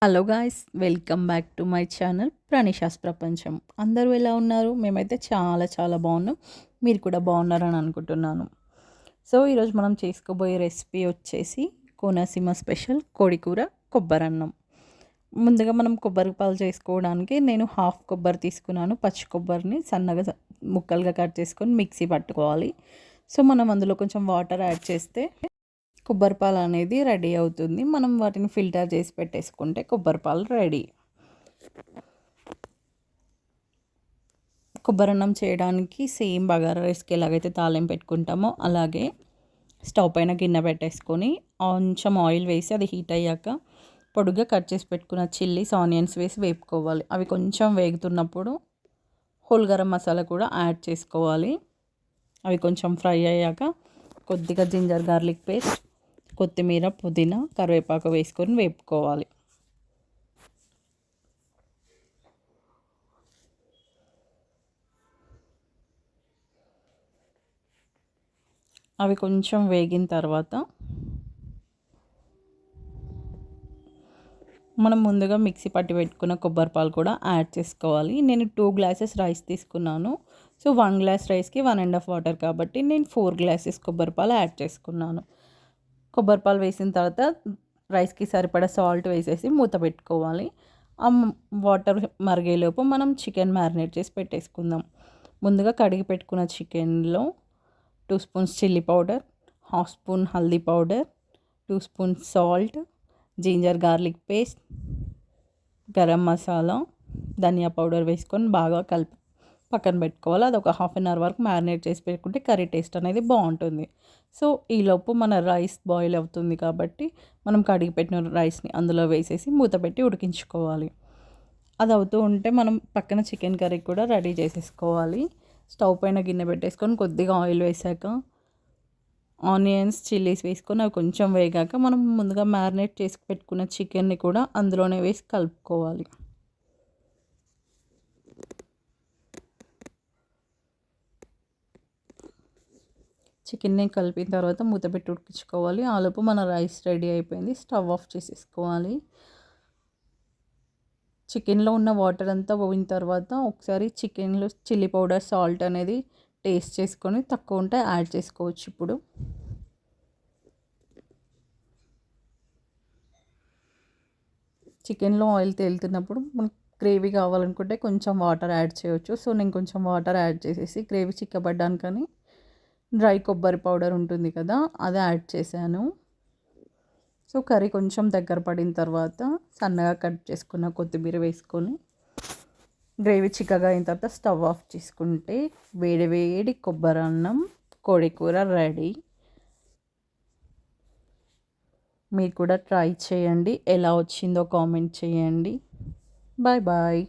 Hello guys, welcome back to my channel Pranisha's ప్రపంచం. అందరూ ఎలా ఉన్నారు? మేమైతే చాలా చాలా బాగున్నాం. మీరు కూడా బాగున్నారని అనుకుంటున్నాను. సో ఈరోజు మనం చేసుకోబోయే రెసిపీ వచ్చేసి కోనసీమ స్పెషల్ కోడికూర కొబ్బరన్నం. ముందుగా మనం కొబ్బరి పాలు చేసుకోవడానికి నేను హాఫ్ కొబ్బరి తీసుకున్నాను. పచ్చి కొబ్బరిని సన్నగా ముక్కలుగా కట్ చేసుకొని మిక్సీ పట్టుకోవాలి. సో మనం అందులో కొంచెం వాటర్ యాడ్ చేస్తే కొబ్బరి పాలు అనేది రెడీ అవుతుంది. మనం వాటిని ఫిల్టర్ చేసి పెట్టేసుకుంటే కొబ్బరి పాలు రెడీ. కొబ్బరన్నం చేయడానికి సేమ్ బగారా రైస్కి ఎలాగైతే తాలింపు పెట్టుకుంటామో అలాగే స్టవ్ పైన గిన్నె పెట్టేసుకొని కొంచెం ఆయిల్ వేసి అది హీట్ అయ్యాక పొడుగ్గా కట్ చేసి పెట్టుకున్న చిల్లీస్, ఆనియన్స్ వేసి వేపుకోవాలి. అవి కొంచెం వేగుతున్నప్పుడు హోల్ గరం మసాలా కూడా యాడ్ చేసుకోవాలి. అవి కొంచెం ఫ్రై అయ్యాక కొద్దిగా జింజర్ గార్లిక్ పేస్ట్, కొత్తిమీర, పుదీనా, కరివేపాకు వేసుకొని వేపుకోవాలి. అవి కొంచెం వేగిన తర్వాత మనం ముందుగా మిక్సీ పట్టి పెట్టుకున్న కొబ్బరి పాలు కూడా యాడ్ చేసుకోవాలి. నేను 2 గ్లాసెస్ రైస్ తీసుకున్నాను. సో 1 గ్లాస్ రైస్కి 1.5 వాటర్ కాబట్టి నేను 4 గ్లాసెస్ కొబ్బరి పాలు యాడ్ చేసుకున్నాను. కొబ్బరి పాలు వేసిన తర్వాత రైస్కి సరిపడా సాల్ట్ వేసేసి మూత పెట్టుకోవాలి. ఆ వాటర్ మరిగేలోపు మనం చికెన్ మ్యారినేట్ చేసి పెట్టేసుకుందాం. ముందుగా కడిగి పెట్టుకున్న చికెన్లో 2 spoons chilli powder, half spoon haldi powder, 2 spoons salt, ginger garlic paste, garam masala, dhania powder వేసుకొని బాగా కలిపి పక్కన పెట్టుకోవాలి. అది ఒక హాఫ్ అన్ అవర్ వరకు మ్యారినేట్ చేసి పెట్టుకుంటే కర్రీ టేస్ట్ అనేది బాగుంటుంది. సో ఈలోపు మన రైస్ బాయిల్ అవుతుంది కాబట్టి మనం కడిగి పెట్టిన రైస్ని అందులో వేసేసి మూత పెట్టి ఉడికించుకోవాలి. అది అవుతూ ఉంటే మనం పక్కన చికెన్ కర్రీ కూడా రెడీ చేసేసుకోవాలి. స్టవ్ పైన గిన్నె పెట్టేసుకొని కొద్దిగా ఆయిల్ వేసాక ఆనియన్స్, చిల్లీస్ వేసుకొని అవి కొంచెం వేగాక మనం ముందుగా మ్యారినేట్ చేసి పెట్టుకున్న చికెన్ని కూడా అందులోనే వేసి కలుపుకోవాలి. చికెన్ని కలిపిన తర్వాత మూత పెట్టి ఉడికించుకోవాలి. ఆలోపు మన రైస్ రెడీ అయిపోయింది. స్టవ్ ఆఫ్ చేసేసుకోవాలి. చికెన్లో ఉన్న వాటర్ అంతా పోయిన తర్వాత ఒకసారి చికెన్లో చిల్లీ పౌడర్, సాల్ట్ అనేది టేస్ట్ చేసుకొని తక్కువ ఉంటే యాడ్ చేసుకోవచ్చు. ఇప్పుడు చికెన్లో ఆయిల్ తేలుతున్నప్పుడు మనకు గ్రేవీ కావాలనుకుంటే కొంచెం వాటర్ యాడ్ చేయవచ్చు. సో నేను కొంచెం వాటర్ యాడ్ చేసేసి గ్రేవీ చిక్కబడ్డానికని డ్రై కొబ్బరి పౌడర్ ఉంటుంది కదా, అది యాడ్ చేశాను. సో కర్రీ కొంచెం దగ్గర పడిన తర్వాత సన్నగా కట్ చేసుకున్న కొత్తిమీర వేసుకొని గ్రేవీ చిక్కగా అయిన తర్వాత స్టవ్ ఆఫ్ చేసుకుంటే వేడి వేడి కొబ్బరి అన్నం, కోడి కూర రెడీ. మీరు కూడా ట్రై చేయండి. ఎలా వచ్చిందో కామెంట్ చేయండి. Bye bye.